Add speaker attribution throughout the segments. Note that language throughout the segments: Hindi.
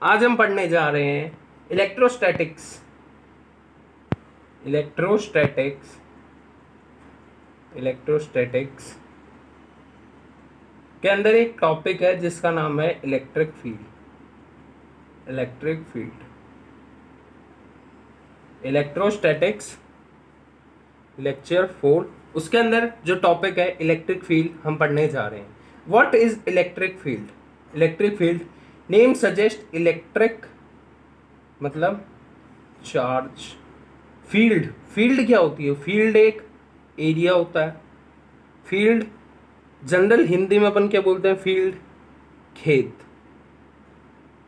Speaker 1: आज हम पढ़ने जा रहे हैं इलेक्ट्रोस्टैटिक्स। इलेक्ट्रोस्टैटिक्स के अंदर एक टॉपिक है जिसका नाम है इलेक्ट्रिक फील्ड। इलेक्ट्रोस्टैटिक्स लेक्चर 4, उसके अंदर जो टॉपिक है इलेक्ट्रिक फील्ड हम पढ़ने जा रहे हैं। What is electric field? Electric field name suggest electric मतलब चार्ज। फील्ड क्या होती है? फील्ड एक एरिया होता है। फील्ड जनरल हिंदी में अपन क्या बोलते हैं? फील्ड खेत।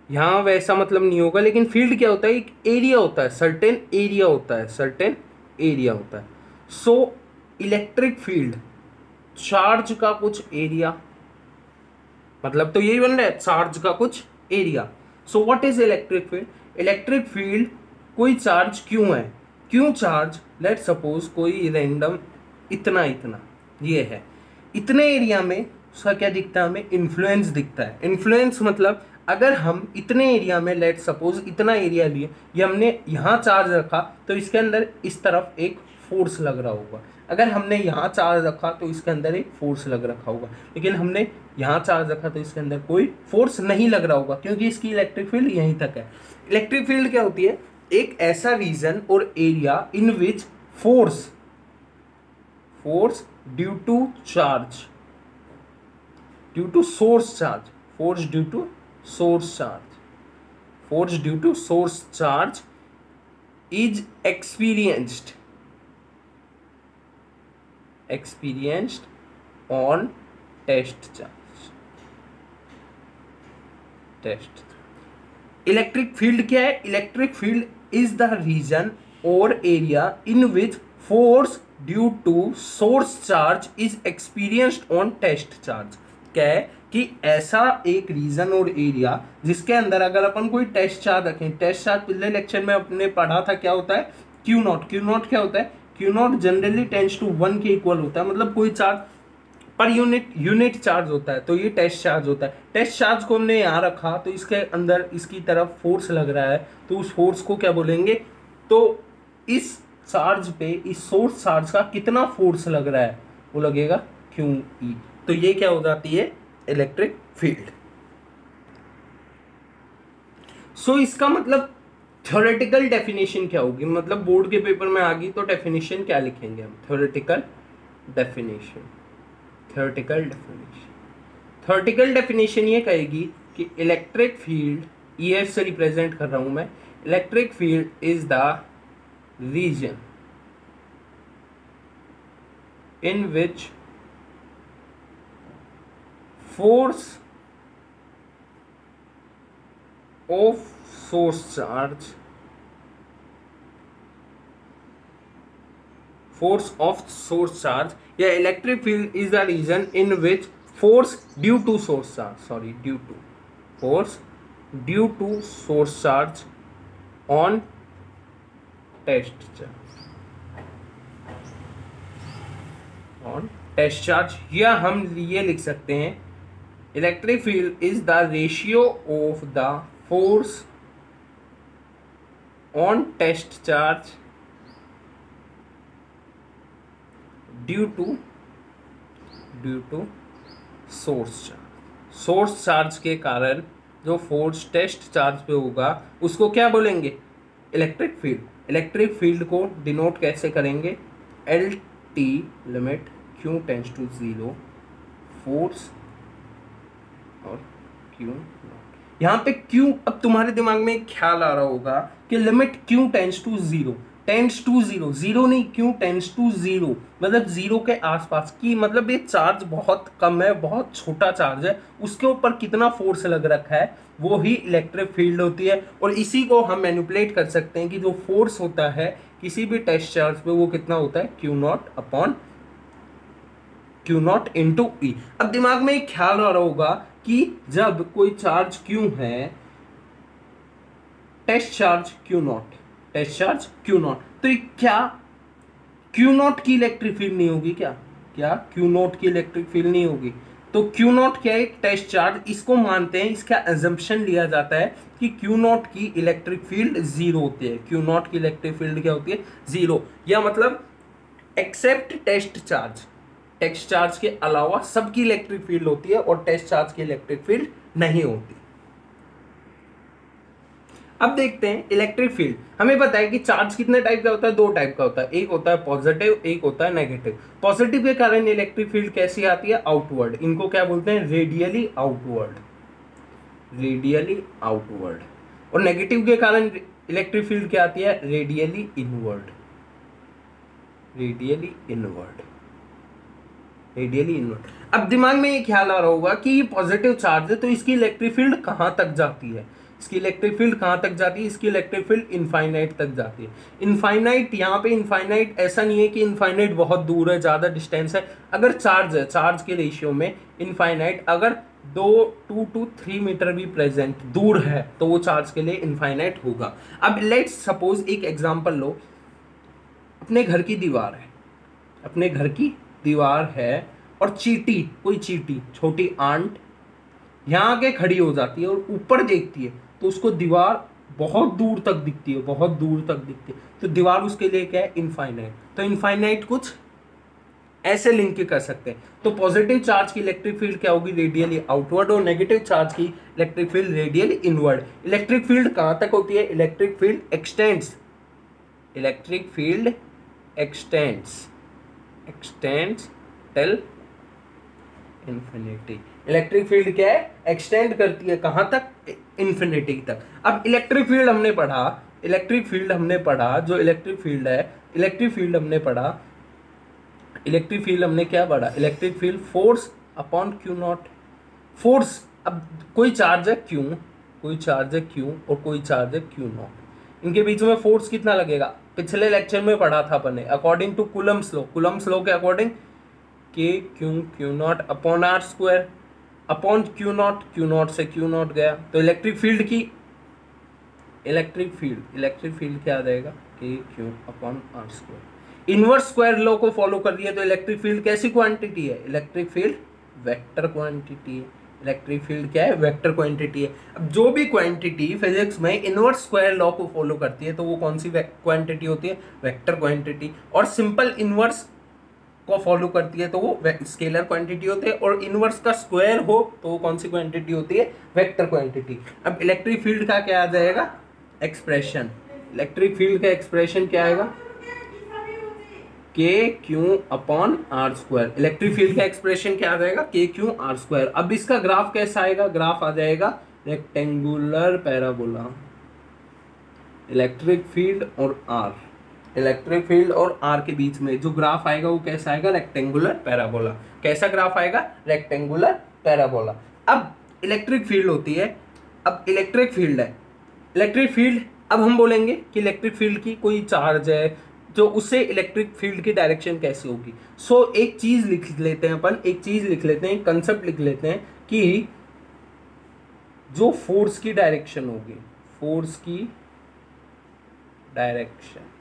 Speaker 1: यहाँ वैसा मतलब नहीं होगा, लेकिन फील्ड क्या होता है? एक एरिया होता है, सर्टेन एरिया होता है। सो इलेक्ट्रिक फील्ड चार्ज का कुछ एरिया, मतलब तो यही बन रहा है, चार्ज का कुछ area. So what is electric field? Electric field कोई चार्ज क्यों है, क्यों चार्ज, लेट सपोज कोई रैंडम इतना ये है, इतने एरिया में उसका क्या दिखता है? हमें इन्फ्लुएंस दिखता है। इन्फ्लुएंस मतलब अगर हम इतने एरिया में लेट सपोज इतना एरिया लिए, ये हमने यहाँ चार्ज रखा तो इसके अंदर इस तरफ एक फोर्स लग रहा होगा। अगर हमने यहाँ चार्ज रखा तो इसके अंदर एक फोर्स लग रखा होगा, लेकिन हमने यहाँ चार्ज रखा तो इसके अंदर कोई फोर्स नहीं लग रहा होगा, क्योंकि इसकी इलेक्ट्रिक फील्ड यहीं तक है। इलेक्ट्रिक फील्ड क्या होती है? एक ऐसा region or area in which force due to source charge is experienced on test charge। Electric field क्या है? Electric field is the region or area in which force due to source charge is experienced on test charge. क्या है कि ऐसा एक रीजन और एरिया जिसके अंदर अगर अपन कोई टेस्ट चार्ज रखें, टेस्ट चार्ज पिछले लेक्चर में अपने पढ़ा था, क्या होता है? क्यू नॉट क्या होता है? Q not generally tends to 1 के इक्वल होता है, मतलब कोई चार्ज पर यूनिट चार्ज होता है, तो ये टेस्ट चार्ज होता है। टेस्ट चार्ज को हमने यहाँ रखा तो इसके अंदर इसकी तरफ फोर्स लग रहा है, तो उस फोर्स को क्या बोलेंगे? तो इस चार्ज पे, इस सोर्स चार्ज का कितना फोर्स लग रहा है वो लगेगा QE। तो ये क्या हो जाती है? Electric field. सो इसका मतलब थ्योरेटिकल डेफिनेशन क्या होगी? मतलब बोर्ड के पेपर में आ गई तो डेफिनेशन क्या लिखेंगे हम? थ्योरेटिकल डेफिनेशन ये कहेगी कि इलेक्ट्रिक फील्ड, EF से रिप्रेजेंट कर रहा हूं मैं, electric field is the region in which force of source charge या electric field is the region in which force due to source charge on test charge या हम ये लिख सकते हैं, electric field is the ratio of the force on test charge due to source charge के कारण जो फोर्स टेस्ट चार्ज पे होगा उसको क्या बोलेंगे? Electric field. इलेक्ट्रिक फील्ड को डिनोट कैसे करेंगे? LT limit Q tends to 0 force और Q नॉट। यहाँ पे Q, अब तुम्हारे दिमाग में एक ख्याल आ रहा होगा कि limit Q tends to 0, zero नहीं, Q टेंड्स टू 0 मतलब 0 के आसपास की, मतलब ये चार्ज बहुत कम है, बहुत छोटा चार्ज है, उसके ऊपर कितना फोर्स लग रखा है वो ही इलेक्ट्रिक फील्ड होती है। और इसी को हम मैनिपुलेट कर सकते हैं कि जो फोर्स होता है किसी भी टेस्ट चार्ज पे वो कितना होता है? Q not into E। अब दिमाग में एक ख्याल आ रहा होगा कि जब कोई चार्ज Q है, टेस्ट चार्ज Q नॉट, तो क्या Q नॉट की इलेक्ट्रिक फील्ड नहीं होगी? क्या Q नॉट की इलेक्ट्रिक फील्ड नहीं होगी? तो क्यू नॉट क्या है, एक टेस्ट चार्ज, इसको मानते हैं, इसका एजम्पशन लिया जाता है कि क्यू नॉट की इलेक्ट्रिक फील्ड जीरो होती है। क्यू नॉट की इलेक्ट्रिक फील्ड क्या होती है, जीरो, या मतलब except test charge, test charge के अलावा सबकी इलेक्ट्रिक फील्ड होती है और टेस्ट चार्ज की इलेक्ट्रिक फील्ड नहीं होती। अब देखते हैं इलेक्ट्रिक फील्ड। हमें पता है कि चार्ज कितने टाइप का होता है, दो टाइप का होता है, एक होता है पॉजिटिव, एक होता है नेगेटिव। पॉजिटिव के कारण इलेक्ट्रिक फील्ड कैसी आती है, आउटवर्ड, इनको क्या बोलते हैं, रेडियली आउटवर्ड, रेडियली आउटवर्ड। और नेगेटिव के कारण इलेक्ट्रिक फील्ड क्या आती है, radially inward, radially inward, radially inward. अब दिमाग में ये ख्याल आ रहा होगा कि ये पॉजिटिव चार्ज है तो इसकी इलेक्ट्रिक फील्ड कहां तक जाती है, इसकी इलेक्ट्रिक फील्ड कहां तक जाती है, इसकी इलेक्ट्रिक फील्ड इनफाइनाइट तक जाती है। इनफाइनाइट, यहाँ पे इनफाइनाइट ऐसा नहीं है कि इनफाइनाइट बहुत दूर है, ज्यादा डिस्टेंस है। अगर चार्ज है, चार्ज के रेशियो में इनफाइनाइट, अगर 2 to 3 मीटर भी प्रेजेंट दूर है तो वो चार्ज के लिए इनफाइनाइट होगा। अब लेट्स सपोज एक एग्जांपल लो, अपने घर की दीवार है, अपने घर की दीवार है और चींटी, कोई चींटी, छोटी आंट यहाँ आके खड़ी हो जाती है और ऊपर देखती है तो उसको दीवार बहुत दूर तक दिखती है, बहुत दूर तक दिखती है, तो दीवार उसके लिए क्या है, इनफाइनाइट। तो इनफाइनाइट कुछ ऐसे लिंक कर सकते हैं। तो पॉजिटिव चार्ज की इलेक्ट्रिक फील्ड क्या होगी, रेडियली आउटवर्ड, और नेगेटिव चार्ज की electric field radially inward. Electric field कहाँ तक होती है, electric field x tends, electric field x tends, x tends till infinity. Electric field क्या है, एक्सटेंड करती है कहां तक, इन्फिनिटी तक। अब इलेक्ट्रिक फील्ड हमने पढ़ा, इलेक्ट्रिक फील्ड हमने पढ़ा, जो इलेक्ट्रिक फील्ड है, इलेक्ट्रिक फील्ड हमने पढ़ा, इलेक्ट्रिक फील्ड हमने क्या पढ़ा, electric field force upon Q not, force. अब कोई चार्ज है क्यू, कोई चार्ज है क्यू और कोई चार्ज है क्यू नॉट, इनके बीच में फोर्स कितना लगेगा, पिछले लेक्चर में पढ़ा था अपन ने, according to Coulomb's law, Coulomb's law के according K Q not upon R square upon Q not से क्यू नॉट गया, तो इलेक्ट्रिक फील्ड की इलेक्ट्रिक फील्ड क्या आ जाएगा, K Q upon R square. Inverse square law को फॉलो कर रही है तो इलेक्ट्रिक फील्ड कैसी क्वांटिटी है, इलेक्ट्रिक फील्ड वेक्टर क्वांटिटी है। इलेक्ट्रिक फील्ड क्या है, वेक्टर क्वांटिटी है। अब जो भी क्वांटिटी फिजिक्स में इनवर्स स्क्वायर लॉ को फॉलो करती है तो वो कौन सी क्वांटिटी होती है, वेक्टर क्वांटिटी। और सिंपल इनवर्स को फॉलो करती है तो वो स्केलर क्वांटिटी होती है, और इनवर्स का स्क्वायर हो तो वो कौन सी क्वांटिटी होती है, वेक्टर क्वांटिटी। अब इलेक्ट्रिक फील्ड का क्या आ जाएगा, एक्सप्रेशन, इलेक्ट्रिक फील्ड का एक्सप्रेशन क्या आएगा, K Q upon R square. Electric field का एक्सप्रेशन क्या आ जाएगा, के क्यू आर स्क्वायर। अब इसका ग्राफ कैसा आएगा, ग्राफ आ जाएगा रेक्टेंगुलर पैराबोला, इलेक्ट्रिक फील्ड और आर, इलेक्ट्रिक फील्ड और आर के बीच में जो ग्राफ आएगा वो कैसा आएगा, रेक्टेंगुलर पैराबोला। कैसा ग्राफ आएगा, रेक्टेंगुलर पैराबोला। अब इलेक्ट्रिक फील्ड होती है, अब इलेक्ट्रिक फील्ड है, इलेक्ट्रिक फील्ड, अब हम बोलेंगे कि इलेक्ट्रिक फील्ड की कोई चार्ज है जो उससे इलेक्ट्रिक फील्ड की डायरेक्शन कैसी होगी। सो एक चीज लिख लेते हैं अपन, एक चीज लिख लेते हैं, कंसेप्ट लिख लेते हैं कि जो फोर्स की डायरेक्शन होगी, फोर्स की डायरेक्शन,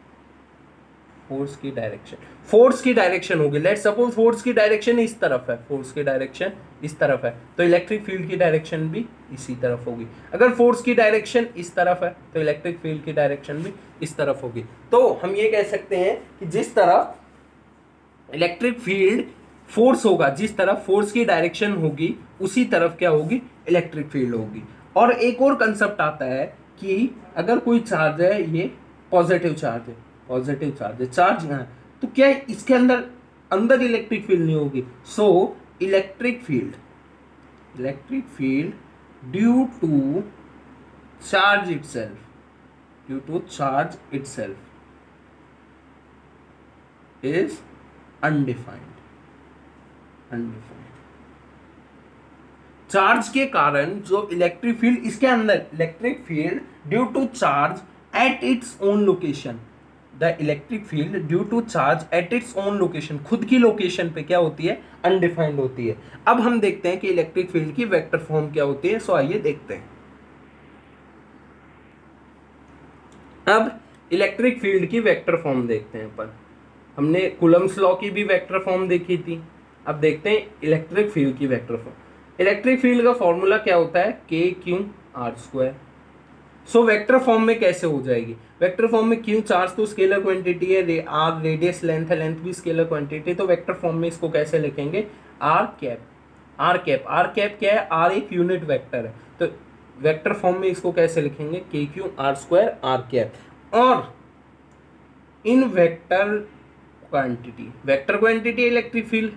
Speaker 1: फोर्स की डायरेक्शन, फोर्स की डायरेक्शन होगी, लेट्स सपोज फोर्स की डायरेक्शन इस तरफ है, फोर्स की डायरेक्शन इस तरफ है तो इलेक्ट्रिक फील्ड की डायरेक्शन भी इसी तरफ होगी। अगर फोर्स की डायरेक्शन इस तरफ है तो इलेक्ट्रिक फील्ड की डायरेक्शन भी इस तरफ होगी। तो हम ये कह सकते हैं कि जिस तरफ इलेक्ट्रिक फील्ड फोर्स होगा, जिस तरफ फोर्स की डायरेक्शन होगी उसी तरफ क्या होगी, इलेक्ट्रिक फील्ड होगी। और एक और कंसेप्ट आता है कि अगर कोई चार्ज है, ये पॉजिटिव चार्ज है, पॉजिटिव चार्ज है, चार्ज यहाँ, तो क्या इसके अंदर अंदर इलेक्ट्रिक फील्ड नहीं होगी। So electric field due to charge itself, due to charge itself is undefined, charge के कारण जो इलेक्ट्रिक फील्ड इसके अंदर, electric field due to charge at its own location, the electric field due to charge at its own location, खुद की लोकेशन पे क्या होती है, अनडिफाइंड होती है। अब हम देखते हैं कि इलेक्ट्रिक फील्ड की वेक्टर फॉर्म क्या होती है। सो आइए देखते हैं। अब इलेक्ट्रिक फील्ड की वेक्टर फॉर्म देखते हैं अपन। हमने कूलम्स लॉ की भी वेक्टर फॉर्म देखी थी, अब देखते हैं इलेक्ट्रिक फील्ड की वेक्टर फॉर्म। इलेक्ट्रिक फील्ड का फॉर्मूला क्या होता है, K Q R square. So vector form में कैसे हो जाएगी, वेक्टर फॉर्म में क्यू चार्ज तो स्केलर क्वांटिटी है, आर रेडियस लेंथ है, लेंथ भी स्केलर क्वांटिटी, तो वेक्टर फॉर्म में इसको कैसे लिखेंगे, R cap. R cap, R cap क्या है, आर एक यूनिट वेक्टर है, तो वेक्टर फॉर्म में इसको कैसे लिखेंगे, k Q R square r cap. और इन vector quantity electric field,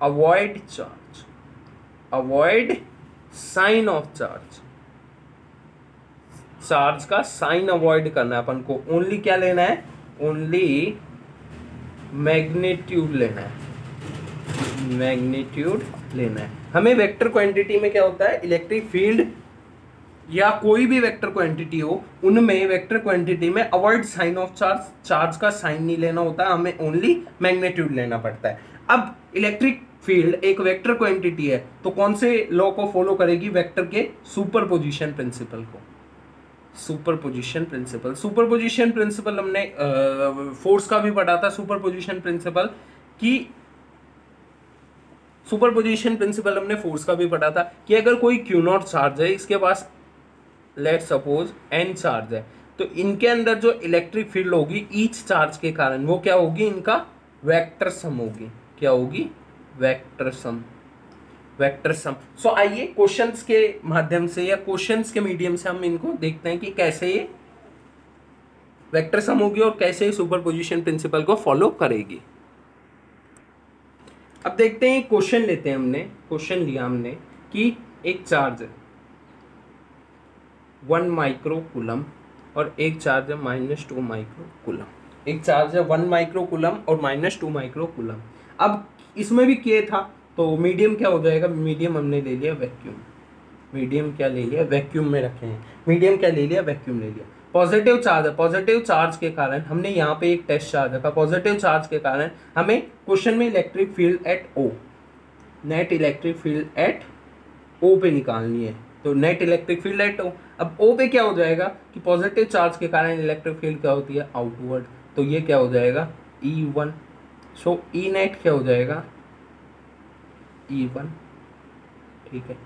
Speaker 1: avoid charge, avoid sign of charge, charge का साइन अवॉइड करना है अपन को, ओनली क्या लेना है, ओनली मैग्नीट्यूड लेना है, मैग्नीट्यूड लेना है हमें। वेक्टर क्वांटिटी में क्या होता है, इलेक्ट्रिक फील्ड या कोई भी वेक्टर क्वांटिटी हो, उनमें वेक्टर क्वांटिटी में avoid sign of charge, charge का साइन नहीं लेना होता, हमें ओनली मैग्नीट्यूड लेना पड़ता है। अब इलेक्ट्रिक फील्ड एक वेक्टर क्वांटिटी है, तो कौन से लॉ को फॉलो करेगी, वेक्टर के सुपरपोजिशन प्रिंसिपल को, सुपरपोजिशन प्रिंसिपल। सुपरपोजिशन प्रिंसिपल हमने फोर्स का भी पढ़ा था, सुपरपोजिशन प्रिंसिपल की, सुपरपोजिशन प्रिंसिपल हमने फोर्स का भी पढ़ा था कि अगर कोई क्यू नॉट चार्ज है, इसके पास लेट सपोज n चार्ज है, तो इनके अंदर जो इलेक्ट्रिक फील्ड होगी ईच चार्ज के कारण, वो क्या होगी, इनका वेक्टर सम होगी, क्या होगी, वेक्टर सम, वेक्टर सम। सो आइए क्वेश्चंस के माध्यम से या क्वेश्चंस के मीडियम से हम इनको देखते हैं कि कैसे ये वेक्टर सम होगी और कैसे ये सुपरपोजिशन प्रिंसिपल को फॉलो करेगी। अब देखते हैं क्वेश्चन लेते हैं, हमने क्वेश्चन लिया हमने कि एक चार्ज है 1 माइक्रो कूलम और एक चार्ज है -2 माइक्रो कूलम, एक चार्ज है 1 माइक्रो कूलम और -2 माइक्रो कूलम। अब इसमें भी के था, तो मीडियम क्या हो जाएगा, मीडियम हमने ले लिया वैक्यूम, मीडियम क्या ले लिया, वैक्यूम में रखे हैं, मीडियम क्या ले लिया, वैक्यूम ले लिया। पॉजिटिव चार्ज है, पॉजिटिव चार्ज के कारण हमने यहाँ पे एक टेस्ट चार्ज रखा, पॉजिटिव चार्ज के कारण हमें क्वेश्चन में electric field at O, net electric field at O पे निकालनी है, तो net electric field at O. अब ओ पे क्या हो जाएगा कि पॉजिटिव चार्ज के कारण इलेक्ट्रिक फील्ड क्या होती है, आउटवर्ड, तो ये क्या हो जाएगा, E1। सो ई नेट क्या हो जाएगा, E1, ठीक है।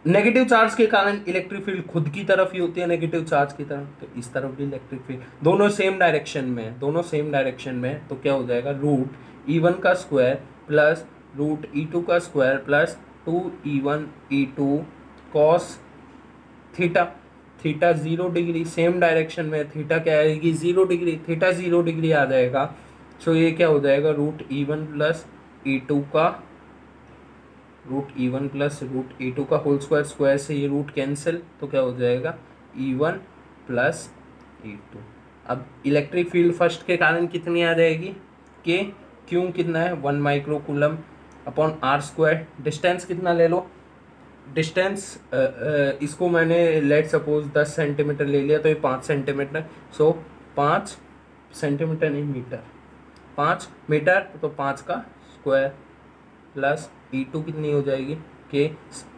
Speaker 1: नेगेटिव चार्ज के कारण इलेक्ट्रिक फील्ड खुद की तरफ ही होती है, नेगेटिव चार्ज की तरफ, तो इस तरफ भी इलेक्ट्रिक फील्ड, दोनों सेम डायरेक्शन में है, दोनों सेम डायरेक्शन में है, तो क्या हो जाएगा, √E1 का स्क्वायर प्लस √E2 का square plus 2E1 E2 cos theta, theta 0 degree, same direction में, थीटा क्या आएगी, 0 डिग्री, थीटा 0 डिग्री आ जाएगा। सो ये क्या हो जाएगा, √E1 प्लस E2 का, √E1 प्लस √E2 का होल स्क्वायर, स्क्वायर से ये रूट कैंसिल, तो क्या हो जाएगा, E1 प्लस E2। अब इलेक्ट्रिक फील्ड फर्स्ट के कारण कितनी आ जाएगी, के क्यों कितना है, 1 micro coulomb upon R square, distance कितना ले लो, डिस्टेंस इसको मैंने लेट सपोज 10 सेंटीमीटर ले लिया, तो ये 5 सेंटीमीटर, सो 5 सेंटीमीटर नहीं मीटर, 5 मीटर, तो 5 का स्क्वायर प्लस E2 कितनी हो जाएगी, के।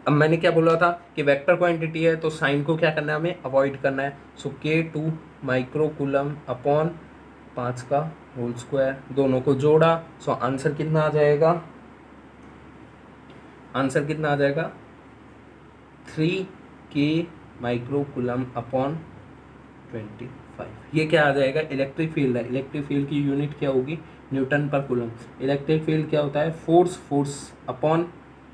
Speaker 1: अब मैंने क्या बोला था कि वेक्टर क्वांटिटी है, तो साइन को क्या करना है, हमें अवॉइड करना है, सो K2 माइक्रो कूलम अपॉन 5 का होल स्क्वायर, दोनों को जोड़ा, सो आंसर कितना आ जाएगा, आंसर कितना आ जाएगा, 3K माइक्रो कूलम अपॉन 25। ये क्या आ जाएगा, इलेक्ट्रिक फील्ड है, इलेक्ट्रिक फील्ड की यूनिट क्या होगी, न्यूटन पर कूलम। इलेक्ट्रिक फील्ड क्या होता है, force, force upon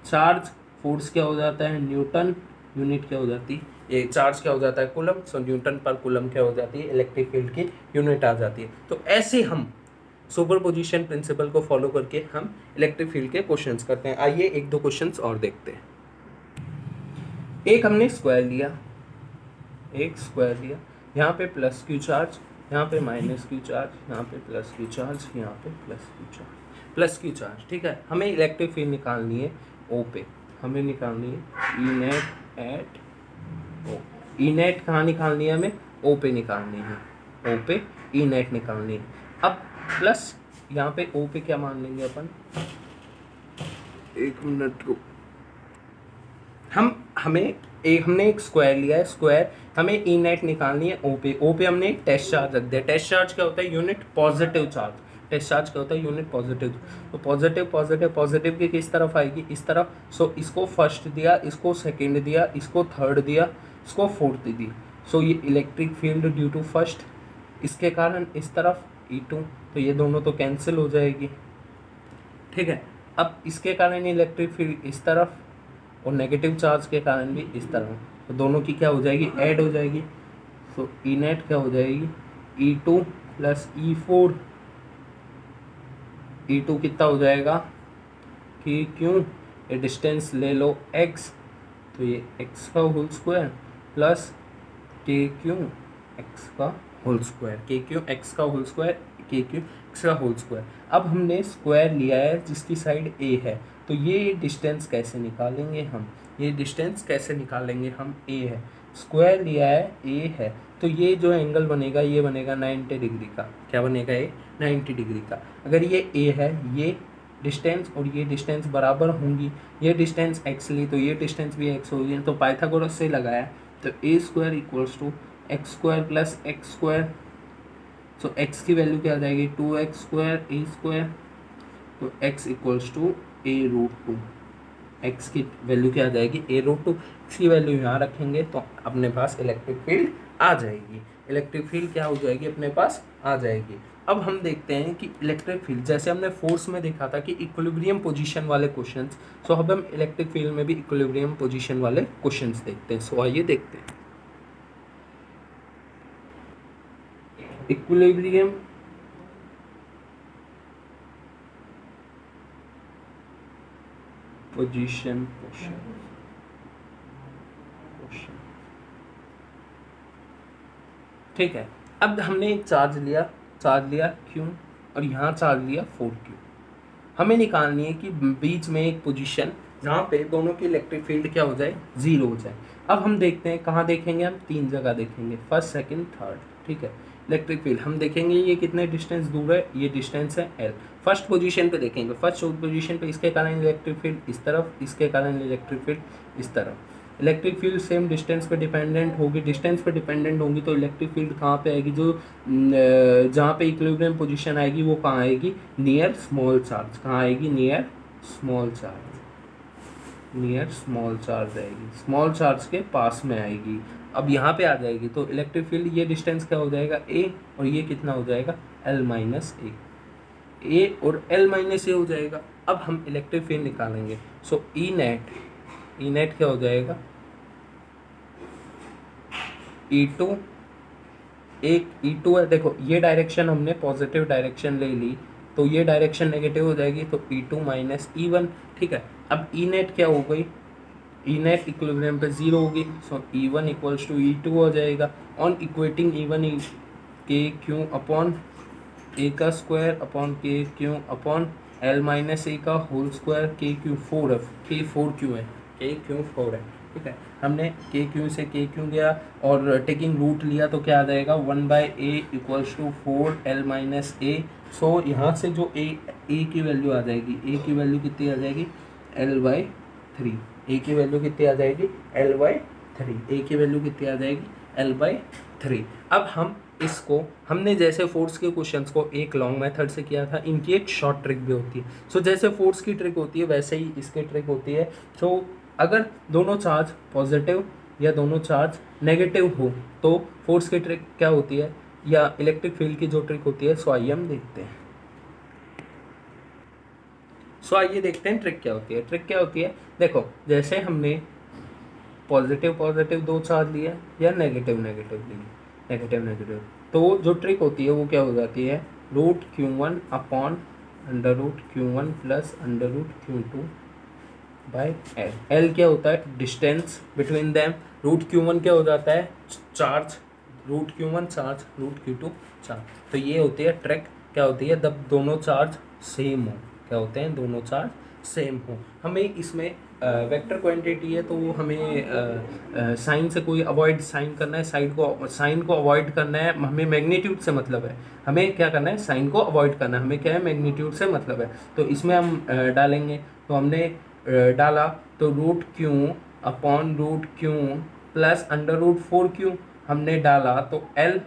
Speaker 1: charge, force क्या हो जाता है, न्यूटन, यूनिट क्या हो जाती है, ये चार्ज क्या हो जाता है, कूलम, सो न्यूटन पर कूलम क्या हो जाती है, इलेक्ट्रिक फील्ड की यूनिट आ जाती है। तो ऐसे हम सुपरपोजिशन प्रिंसिपल को फॉलो करके हम इलेक्ट्रिक फील्ड के क्वेश्चंस करते हैं। आइए एक दो क्वेश्चंस और देखते हैं। एक हमने स्क्वायर लिया, एक स्क्वायर लिया, यहाँ पे प्लस क्यू चार्ज, यहाँ पे माइनस क्यू चार्ज, यहाँ पे प्लस क्यू चार्ज, यहाँ पे plus Q charge, plus Q charge, ठीक है। हमें इलेक्ट्रिक फील्ड निकालनी है ओ पे, हमें निकालनी है E net at O. E net कहाँ निकालनी है, हमें ओ पे निकालनी है, ओ पे ई नेट निकालनी है। अब प्लस यहाँ पे ओ पे क्या मान लेंगे अपन, एक मिनट को, हमने एक स्क्वायर लिया है, स्क्वायर, हमें ई नेट निकालनी है ओ पे। ओ पे हमने एक टेस्ट चार्ज रख दिया। टेस्ट चार्ज क्या होता है, unit positive charge, test charge क्या होता है, यूनिट पॉजिटिव। तो पॉजिटिव पॉजिटिव पॉजिटिव की किस तरफ आएगी, इस तरफ। सो इसको फर्स्ट दिया, इसको सेकेंड दिया, इसको थर्ड दिया, इसको फोर्थ दी। सो ये electric field due to first, इसके कारण इस तरफ E2, तो ये दोनों तो कैंसिल हो जाएगी, ठीक है। अब इसके कारण इलेक्ट्रिक फील्ड इस तरफ और नेगेटिव चार्ज के कारण भी इस तरफ, तो दोनों की क्या हो जाएगी, ऐड हो जाएगी। सो ई नेट क्या हो जाएगी, E2 प्लस E4। E2 कितना हो जाएगा कि क्यों, ये डिस्टेंस ले लो x, तो ये x का होल स्क्वायर प्लस के क्यों x का होल स्क्वायर, के क्यों x का होल स्क्वायर, के क्यों x का होल स्क्वायर। अब हमने स्क्वायर लिया है जिसकी साइड a है, तो ये डिस्टेंस कैसे निकालेंगे हम, ये डिस्टेंस कैसे निकालेंगे हम, a है, स्क्वायर लिया है a है, तो ये जो एंगल बनेगा ये बनेगा 90 डिग्री का। क्या बनेगा, ये 90 डिग्री का। अगर ये a है, ये डिस्टेंस और ये डिस्टेंस बराबर होंगी, ये डिस्टेंस x ली तो ये डिस्टेंस भी x होगी, तो पाइथागोरस से लगाया, तो a square equals to X square plus X square. So x की वैल्यू क्या आ जाएगी, 2x स्क्वायर a स्क्वायर, तो x equals to a√2। x की वैल्यू क्या आ जाएगी, a√2। x की वैल्यू यहाँ रखेंगे तो अपने पास इलेक्ट्रिक फील्ड आ जाएगी, इलेक्ट्रिक फील्ड क्या हो जाएगी, अपने पास आ जाएगी। अब हम देखते हैं कि इलेक्ट्रिक फील्ड, जैसे हमने फोर्स में देखा था कि इक्विलिब्रियम पोजीशन वाले क्वेश्चंस, सो अब हम इलेक्ट्रिक फील्ड में भी इक्विलिब्रियम पोजीशन वाले क्वेश्चंस देखते हैं। सो आइए देखते हैं इक्विलिब्रियम पोजीशन क्वेश्चन। ठीक है, अब हमने एक चार्ज लिया Q और यहाँ चार्ज लिया 4Q। हमें निकालनी है कि बीच में एक पोजीशन जहाँ पे दोनों की इलेक्ट्रिक फील्ड क्या हो जाए, 0 हो जाए। अब हम देखते हैं कहाँ देखेंगे, हम 3 जगह देखेंगे, फर्स्ट सेकंड थर्ड, ठीक है। इलेक्ट्रिक फील्ड हम देखेंगे ये कितने डिस्टेंस दूर है, ये डिस्टेंस है L। फर्स्ट पोजीशन पे देखेंगे, फर्स्ट पोजीशन पे इसके कारण इलेक्ट्रिक फील्ड इस तरफ, इसके कारण इलेक्ट्रिक फील्ड इस तरफ। इलेक्ट्रिक फील्ड सेम डिस्टेंस पे डिपेंडेंट होगी, डिस्टेंस पे डिपेंडेंट होंगी तो इलेक्ट्रिक फील्ड कहाँ पे आएगी, जो जहाँ पे इक्विलिब्रियम पोजीशन आएगी वो कहाँ आएगी, नियर स्मॉल चार्ज। कहाँ आएगी, near small charge, near small charge आएगी, स्मॉल चार्ज के पास में आएगी। अब यहाँ पे आ जाएगी तो इलेक्ट्रिक फील्ड, ये डिस्टेंस क्या हो जाएगा a, और ये कितना हो जाएगा L-a, a और L-a हो जाएगा। अब हम इलेक्ट्रिक फील्ड निकालेंगे। सो ई नेट क्या हो जाएगा, E2, एक E2 है, देखो ये डायरेक्शन हमने पॉजिटिव डायरेक्शन ले ली तो ये डायरेक्शन नेगेटिव हो जाएगी, तो E2 माइनस E1, ठीक है। अब ई नेट क्या हो गई, ई नेट इक्विलिब्रियम पे 0 होगी, सो E1 इक्वल्स टू E2 हो जाएगा। ऑन इक्वेटिंग E1 के क्यू अपॉन a का स्क्वायर अपॉन के क्यू अपॉन L-a का होल स्क्वायर, के क्यू 4 है, के 4Q है, के क्यू 4 है, ठीक है। हमने के क्यू से के क्यू गया और टेकिंग रूट लिया तो क्या आ जाएगा, 1/a इक्वल्स टू 4L-a। सो यहाँ से जो a की वैल्यू आ जाएगी, a की वैल्यू कितनी आ जाएगी, L/3। a की वैल्यू कितनी आ जाएगी, L/3। a की वैल्यू कितनी आ जाएगी, L/3। अब हम इसको, हमने जैसे फोर्स के क्वेश्चंस को एक लॉन्ग मेथड से किया था, इनकी एक शॉर्ट ट्रिक भी होती है। सो जैसे फोर्स की ट्रिक होती है वैसे ही इसकी ट्रिक होती है। सो अगर दोनों चार्ज पॉजिटिव या दोनों चार्ज नेगेटिव हो तो फोर्स की ट्रिक क्या होती है, या इलेक्ट्रिक फील्ड की जो ट्रिक होती है, सो आइए हम देखते हैं। सो आइए देखते हैं ट्रिक क्या होती है। ट्रिक क्या होती है, देखो जैसे हमने पॉजिटिव दो चार्ज लिए या नेगेटिव लिए, तो जो ट्रिक होती है वो क्या हो जाती है, √Q1 upon √Q1 plus √Q2 bye L। क्या होता है, डिस्टेंस बिटवीन देम। √Q1 क्या हो जाता है, charge, √Q1 charge, √Q2 charge. तो ये होती है ट्रिक, क्या होती है, जब दोनों चार्ज सेम हो, क्या होते हैं, दोनों चार्ज सेम हो। हमें इसमें वेक्टर क्वांटिटी है तो वो हमें साइन से कोई अवॉइड साइन करना है, साइन को अवॉइड करना है, हमें मैग्नीट्यूड से मतलब है, हमें क्या करना है, साइन को अवॉइड करना है, हमें क्या है, मैग्नीट्यूड से मतलब है। तो इसमें हम डालेंगे, तो हमने डाला तो √Q upon √Q plus √4Q हमने डाला तो L।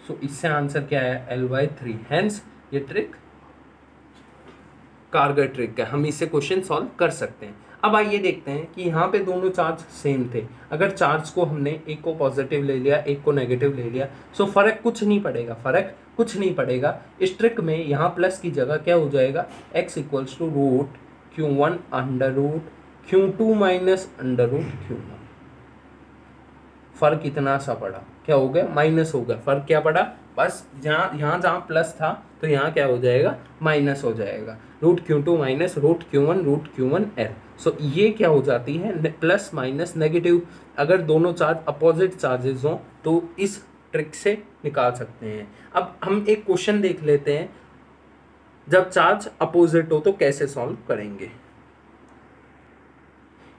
Speaker 1: सो इससे आंसर क्या है, L/3। हेंस ये ट्रिक कारगर ट्रिक है, हम इससे क्वेश्चन सॉल्व कर सकते हैं। अब आइए देखते हैं कि यहाँ पे दोनों चार्ज सेम थे, अगर चार्ज को हमने एक को पॉजिटिव ले लिया एक को नेगेटिव ले लिया, सो फर्क कुछ नहीं पड़ेगा, फर्क कुछ नहीं पड़ेगा। इस ट्रिक में यहाँ प्लस की जगह क्या हो जाएगा, x equals to root Q1 under root Q2 minus under root Q1। फर्क इतना सा पड़ा, क्या हो गया, माइनस हो गया। फर्क क्या पड़ा, बस यहाँ जहाँ प्लस था तो यहाँ क्या हो जाएगा, माइनस हो जाएगा। Root Q2 minus root Q1 root Q1 L। So ये क्या हो जाती है, प्लस माइनस नेगेटिव। अगर दोनों चार्ज अपोजिट चार्जेस हों तो इस ट्रिक से निकाल सकते हैं। अब हम एक क्वेश्चन देख लेते हैं, जब चार्ज अपोजिट हो तो कैसे सॉल्व करेंगे।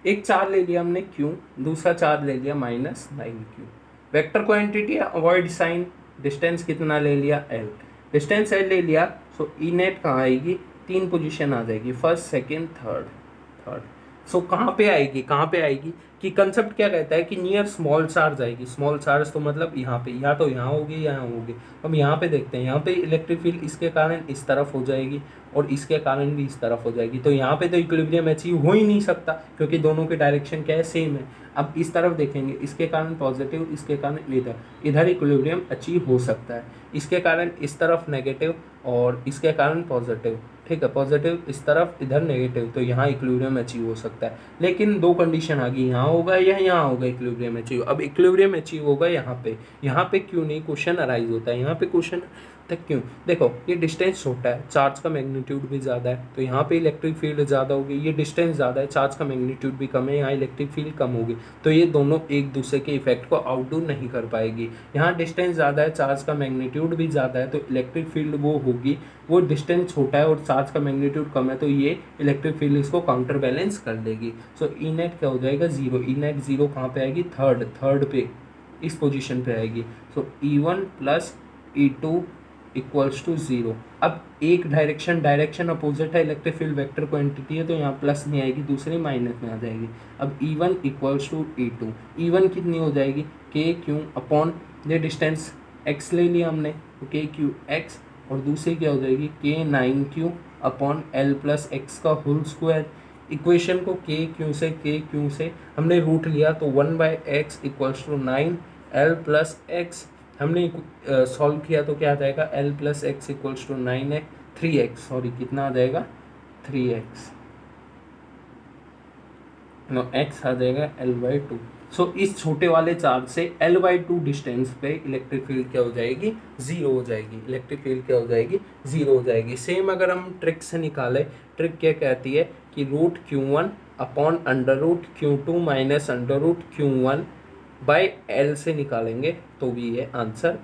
Speaker 1: एक चार्ज ले लिया हमने Q, दूसरा चार्ज ले लिया माइनस 9Q। वेक्टर क्वांटिटी है, अवॉइड साइन, डिस्टेंस कितना ले लिया L, डिस्टेंस L ले लिया। सो ई नेट कहाँ आएगी, 3 पोजीशन आ जाएगी, फर्स्ट सेकंड थर्ड। सो कहाँ पे आएगी, कहाँ पे आएगी कि कंसेप्ट क्या कहता है कि नियर स्मॉल चार्ज आएगी। स्मॉल चार्ज तो मतलब यहाँ पे, या तो यहाँ होगी या यहाँ होगी। हम यहाँ पे देखते हैं, यहाँ पे इलेक्ट्रिक फील्ड इसके कारण इस तरफ हो जाएगी और इसके कारण भी इस तरफ हो जाएगी, तो यहाँ पे तो इक्विलिब्रियम अचीव हो ही नहीं सकता क्योंकि दोनों की डायरेक्शन क्या है, सेम है। अब इस तरफ देखेंगे, इसके कारण पॉजिटिव, इसके कारण इधर इक्विलिब्रियम अचीव हो सकता है। इसके कारण इस तरफ नेगेटिव और इसके कारण पॉजिटिव, ठीक है, पॉजिटिव इस तरफ, इधर नेगेटिव, तो यहाँ इक्विलिब्रियम अचीव हो सकता है। लेकिन दो कंडीशन आ गई, यहाँ होगा या यहाँ होगा इक्विलिब्रियम अचीव। अब इक्विलिब्रियम अचीव होगा यहाँ पे क्यों नहीं क्वेश्चन अराइज होता है, यहाँ पे क्वेश्चन तक क्यों। देखो ये डिस्टेंस छोटा है, चार्ज का मैग्नीट्यूड भी ज़्यादा है, तो यहाँ पे इलेक्ट्रिक फील्ड ज़्यादा होगी। ये डिस्टेंस ज़्यादा है, चार्ज का मैग्नीट्यूड भी कम है, यहाँ इलेक्ट्रिक फील्ड कम होगी, तो ये दोनों एक दूसरे के इफेक्ट को आउटडू नहीं कर पाएगी। यहाँ डिस्टेंस ज़्यादा है, चार्ज का मैग्नीट्यूड भी ज़्यादा है, तो इलेक्ट्रिक फील्ड वो होगी, वो डिस्टेंस छोटा है और चार्ज का मैग्नीट्यूड कम है, तो ये इलेक्ट्रिक फील्ड इसको काउंटर बैलेंस कर देगी। सो ई नेट क्या हो जाएगा, जीरो। ई नेट जीरो कहाँ पे आएगी, थर्ड पे, इस पोजीशन पे आएगी। So E1 plus E2 equals to zero. अब एक डायरेक्शन अपोजिट है, इलेक्ट्रिक फील्ड वेक्टर क्वांटिटी है, तो यहाँ प्लस नहीं आएगी, दूसरी माइनस में आ जाएगी। अब E1 equals to E2, E1 कितनी हो जाएगी, KQ अपॉन ये डिस्टेंस x ले लिया हमने, तो KQ x, और दूसरी क्या हो जाएगी, K9Q upon L plus X का होल स्क्वायर। इक्वेशन को KQ से हमने रूट लिया, तो 1/x equals to 9L plus X. हमने सॉल्व किया तो क्या आ जाएगा, L plus X equals to 9x 3x, sorry कितना आ जाएगा 3x, नो x आ जाएगा L/2। सो इस छोटे वाले चार्ज से L/2 डिस्टेंस पे इलेक्ट्रिक फील्ड क्या हो जाएगी, जीरो हो जाएगी। इलेक्ट्रिक फील्ड क्या हो जाएगी, जीरो हो जाएगी। सेम अगर हम ट्रिक से निकालें, ट्रिक क्या कहती है कि root Q1 upon under root Q2 minus under root Q1 by L से निकालेंगे तो भी ये आंसर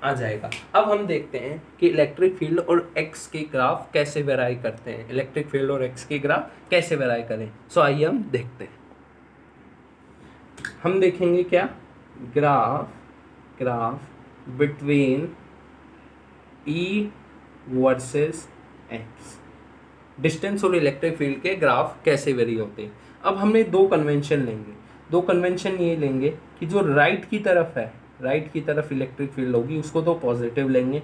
Speaker 1: आ जाएगा, अब हम देखते हैं कि इलेक्ट्रिक फील्ड और x के ग्राफ कैसे वेराई करते हैं। इलेक्ट्रिक फील्ड और x के ग्राफ कैसे वेराई करें, सो आइए हम देखते हैं। हम देखेंगे क्या, graph between E versus x, distance और इलेक्ट्रिक फील्ड के ग्राफ कैसे वेरी होते हैं। अब हमने दो कन्वेंशन ये लेंगे कि जो राइट की तरफ इलेक्ट्रिक फील्ड होगी उसको तो पॉजिटिव लेंगे,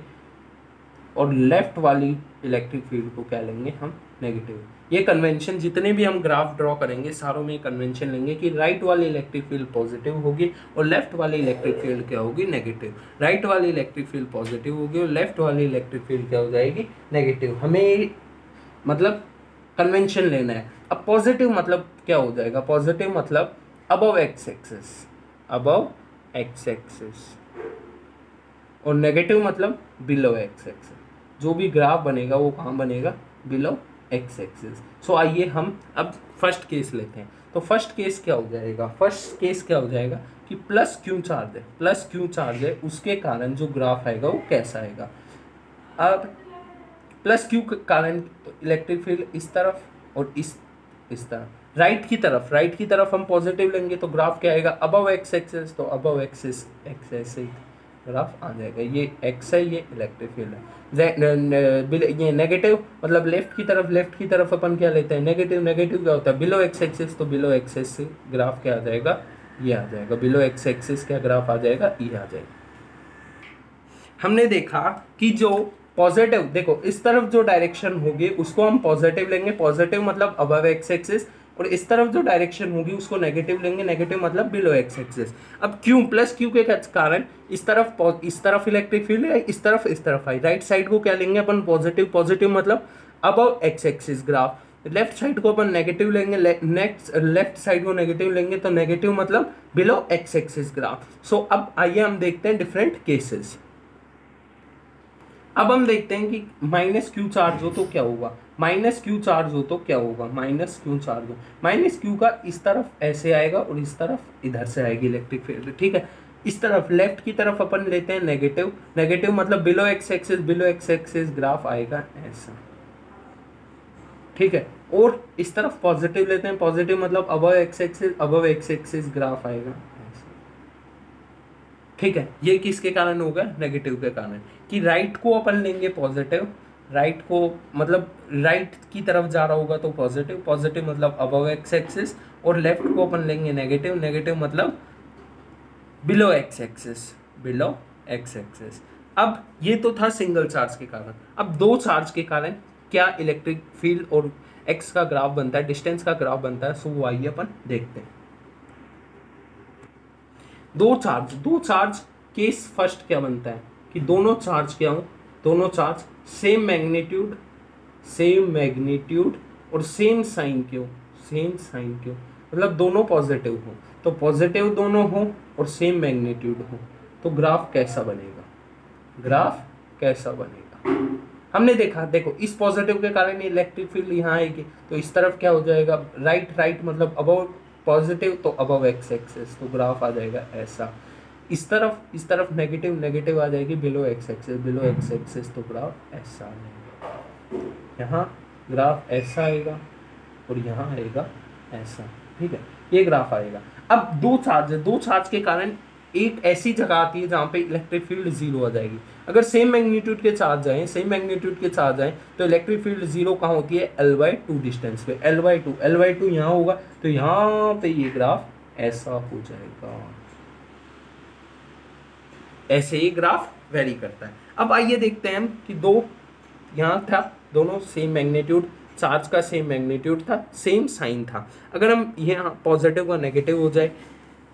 Speaker 1: और लेफ्ट वाली इलेक्ट्रिक फील्ड को क्या लेंगे हम, नेगेटिव। ये कन्वेंशन जितने भी हम ग्राफ ड्रॉ करेंगे सारों में कन्वेंशन लेंगे कि राइट वाली इलेक्ट्रिक फील्ड पॉजिटिव होगी और लेफ्ट वाली इलेक्ट्रिक फील्ड क्या होगी, नेगेटिव। राइट वाली इलेक्ट्रिक फील्ड पॉजिटिव होगी और लेफ्ट वाली इलेक्ट्रिक फील्ड क्या हो जाएगी, नेगेटिव। हमें मतलब कन्वेंशन लेना है। अब पॉजिटिव मतलब क्या हो जाएगा, पॉजिटिव मतलब अबव एक्स एक्सिस, और नेगेटिव मतलब बिलो एक्स एक्सिस। जो भी ग्राफ बनेगा वो कहाँ बनेगा, बिलो एक्स एक्सिस। सो आइए हम अब फर्स्ट केस लेते हैं। तो फर्स्ट केस क्या हो जाएगा कि प्लस क्यू चार्ज है, उसके कारण जो ग्राफ आएगा वो कैसा आएगा। अब प्लस क्यू के कारण इलेक्ट्रिक फील्ड इस तरफ और इस तरफ, राइट की तरफ हम पॉजिटिव लेंगे तो ग्राफ क्या आएगा, अबव एक्स एक्सिस, तो अबव एक्सिस ग्राफ आ जाएगा। ये एक्स है, ये इलेक्ट्रिक फील्ड है। ये नेगेटिव मतलब लेफ्ट की तरफ अपन क्या लेते हैं, नेगेटिव क्या होता है, बिलो एक्स एक्सिस, तो बिलो एक्सिस ग्राफ क्या आ जाएगा, ये आ जाएगा। बिलो एक्स एक्सिस क्या ग्राफ आ जाएगा, ये आ जाएगा। हमने देखा कि जो पॉजिटिव, देखो इस तरफ जो डायरेक्शन होगी उसको हम पॉजिटिव लेंगे, पॉजिटिव मतलब अबव एक्स एक्सिस, और इस तरफ जो डायरेक्शन होगी उसको नेगेटिव लेंगे, नेगेटिव मतलब बिलो एक्स एक्सिस। अब क्यू प्लस क्यू के कारण इस तरफ इलेक्ट्रिक फील्ड है, इस तरफ आई, राइट साइड को क्या लेंगे अपन पॉजिटिव, पॉजिटिव मतलब above x axis graph, left side को अपन नेगेटिव लेंगे, लेफ्ट साइड को नेगेटिव लेंगे तो नेगेटिव मतलब बिलो एक्स एक्सिस ग्राफ। सो अब आइए हम देखते हैं डिफरेंट केसेस। अब हम देखते हैं कि माइनस क्यू चार्ज हो तो क्या होगा, माइनस क्यू चार्ज हो तो क्या होगा, माइनस क्यू चार्ज हो, माइनस क्यू का इस तरफ ऐसे आएगा और इस तरफ इधर से आएगी इलेक्ट्रिक फील्ड, ठीक है। इस तरफ लेफ्ट की तरफ अपन लेते हैं नेगेटिव, नेगेटिव मतलब बिलो एक्स एक्सिस ग्राफ आएगा ऐसा, ठीक है। और इस तरफ पॉजिटिव लेते हैं, पॉजिटिव मतलब अबव एक्स एक्सिस ग्राफ आएगा ऐसा, ठीक है। ये किसके कारण होगा, नेगेटिव के कारण, कि राइट को अपन लेंगे पॉजिटिव, राइट को मतलब राइट की तरफ जा रहा होगा तो पॉजिटिव, पॉजिटिव मतलब अबव एक्स एक्सिस, और लेफ्ट को अपन लेंगे नेगेटिव, नेगेटिव मतलब बिलो एक्स एक्सिस। अब ये तो था सिंगल चार्ज के कारण। अब दो चार्ज के कारण क्या इलेक्ट्रिक फील्ड और एक्स का ग्राफ बनता है, डिस्टेंस का ग्राफ बनता है, सो वो आइए अपन देखते हैं। दो चार्ज केस फर्स्ट क्या बनता है कि दोनों चार्ज क्या हो, दोनों चार्ज सेम मैग्नीट्यूड और सेम साइन क्यों, मतलब दोनों पॉजिटिव हो, तो पॉजिटिव दोनों हो और सेम मैग्नीट्यूड हो, तो ग्राफ कैसा बनेगा, हमने देखा, देखो इस पॉजिटिव के कारण इलेक्ट्रिक फील्ड यहाँ आएगी, तो इस तरफ क्या हो जाएगा, राइट मतलब अबव पॉजिटिव तो अबव एक्स एक्सिस, तो ग्राफ आ जाएगा ऐसा। इस तरफ नेगेटिव आ जाएगी बिलो एक्स एक्सिस, तो ग्राफ ऐसा आएगा, यहाँ ग्राफ ऐसा आएगा और यहाँ आएगा ऐसा, ठीक है, ये ग्राफ आएगा। अब दो चार्ज के कारण एक ऐसी जगह आती है जहाँ पे इलेक्ट्रिक फील्ड जीरो आ जाएगी। अगर सेम मैग्नीट्यूड के चार्ज आए तो इलेक्ट्रिक फील्ड जीरो कहाँ होती है, L/2 डिस्टेंस पे, L/2 यहाँ होगा, तो यहाँ पे ये ग्राफ ऐसा हो जाएगा, ऐसे ही ग्राफ वेरी करता है। अब आइए देखते हैं हम कि दो यहाँ था, दोनों सेम मैग्नीट्यूड, चार्ज का सेम मैग्नीट्यूड था, सेम साइन था, अगर हम यहाँ पॉजिटिव का नेगेटिव हो जाए,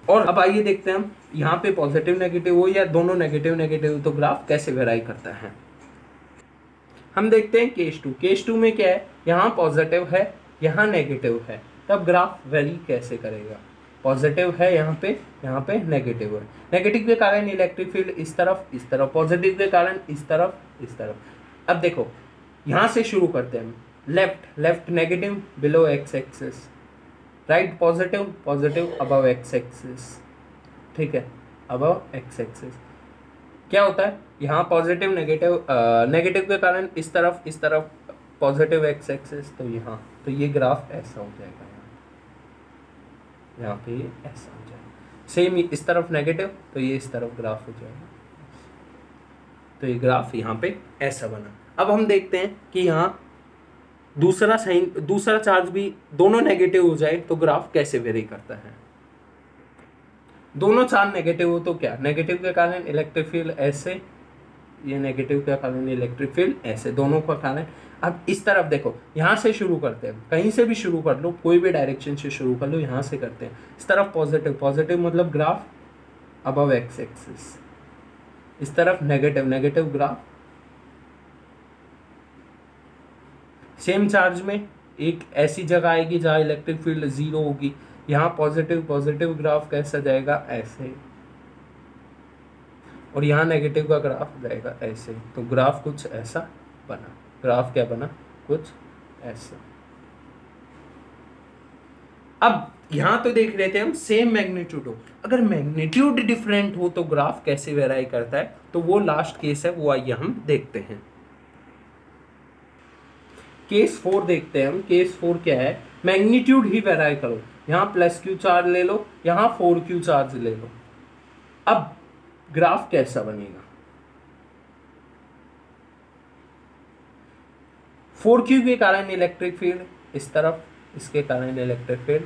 Speaker 1: और अब आइए देखते हैं हम यहाँ पे पॉजिटिव नेगेटिव हो या दोनों नेगेटिव तो ग्राफ कैसे वेराई करता है। हम देखते हैं केस टू में क्या है, यहाँ पॉजिटिव है यहाँ नेगेटिव है, तब ग्राफ वेरी कैसे करेगा, पॉजिटिव है यहाँ पे नेगेटिव है, नेगेटिव के कारण इलेक्ट्रिक फील्ड इस तरफ, पॉजिटिव के कारण इस तरफ। अब देखो यहाँ से शुरू करते हैं हम, left negative below x axis, right positive above x axis, ठीक है, अबव एक्स एक्सिस। क्या होता है यहाँ पॉजिटिव नेगेटिव के कारण इस तरफ पॉजिटिव एक्स एक्सिस, तो यहाँ तो ये ग्राफ ऐसा हो जाएगा, यहाँ पे ये ऐसा हो जाएगा, सेम इस तरफ नेगेटिव तो ये इस तरफ ग्राफ हो जाएगा, तो ये ग्राफ यहाँ पे ऐसा बना। अब हम देखते हैं कि यहाँ दूसरा चार्ज भी दोनों नेगेटिव हो जाए तो ग्राफ कैसे वेरी करता है। दोनों चार्ज नेगेटिव हो तो क्या, नेगेटिव के कारण इलेक्ट्रिक फील्ड ऐसे, ये नेगेटिव के कारण इलेक्ट्रिक फील्ड ऐसे, दोनों का कारण। अब इस तरफ देखो, यहाँ से शुरू करते हैं, कहीं से भी शुरू कर लो, कोई भी डायरेक्शन से शुरू कर लो, यहाँ से करते हैं। इस तरफ पॉजिटिव मतलब ग्राफ अबव एक्स एक्सिस, इस तरफ नेगेटिव ग्राफ। सेम चार्ज में एक ऐसी जगह आएगी जहाँ इलेक्ट्रिक फील्ड जीरो होगी, यहाँ पॉजिटिव ग्राफ कैसा जाएगा ऐसे, और यहाँ नेगेटिव का ग्राफ जाएगा ऐसे, तो ग्राफ कुछ ऐसा बना, ग्राफ क्या बना, कुछ ऐसा। अब यहाँ तो देख रहे थे हम सेम मैग्नीट्यूड हो, अगर मैग्नीट्यूड डिफरेंट हो तो ग्राफ कैसे वेराई करता है, तो वो लास्ट केस है, वो आइए हम देखते हैं। केस 4 देखते हैं हम। केस 4 क्या है, मैग्नीट्यूड ही वेराई करो, यहाँ प्लस क्यू चार्ज ले लो, यहाँ 4Q चार्ज ले लो, अब ग्राफ कैसा बनेगा। 4Q के कारण इलेक्ट्रिक फील्ड इस तरफ, इसके कारण इलेक्ट्रिक फील्ड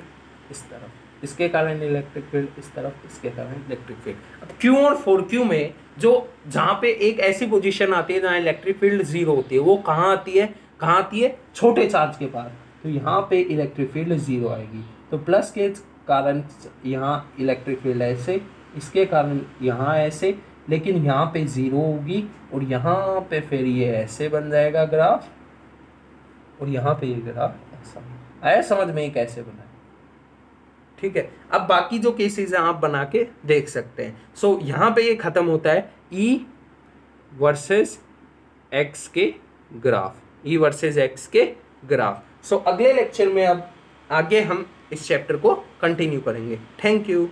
Speaker 1: इस तरफ, इसके कारण इलेक्ट्रिक फील्ड इस तरफ, इसके कारण इलेक्ट्रिक फील्ड। अब Q और 4Q में जो जहाँ पे एक ऐसी पोजीशन आती है जहाँ इलेक्ट्रिक फील्ड जीरो होती है, वो कहाँ आती है, कहाँ आती है, छोटे चार्ज के पास। तो यहाँ पे इलेक्ट्रिक फील्ड जीरो आएगी। तो प्लस के कारण यहाँ इलेक्ट्रिक फील्ड ऐसे, इसके कारण यहाँ ऐसे, लेकिन यहाँ पे जीरो होगी और यहाँ पे फिर ये ऐसे बन जाएगा ग्राफ, और यहाँ पे ये ग्राफ ऐसा। आया समझ में ये कैसे बना है? ठीक है, अब बाकी जो केसेस हैं आप बना के देख सकते हैं। सो यहाँ पे ये खत्म होता है E वर्सेस X के ग्राफ, E वर्सेस X के ग्राफ। सो अगले लेक्चर में अब आगे हम इस चैप्टर को कंटिन्यू करेंगे। Thank you.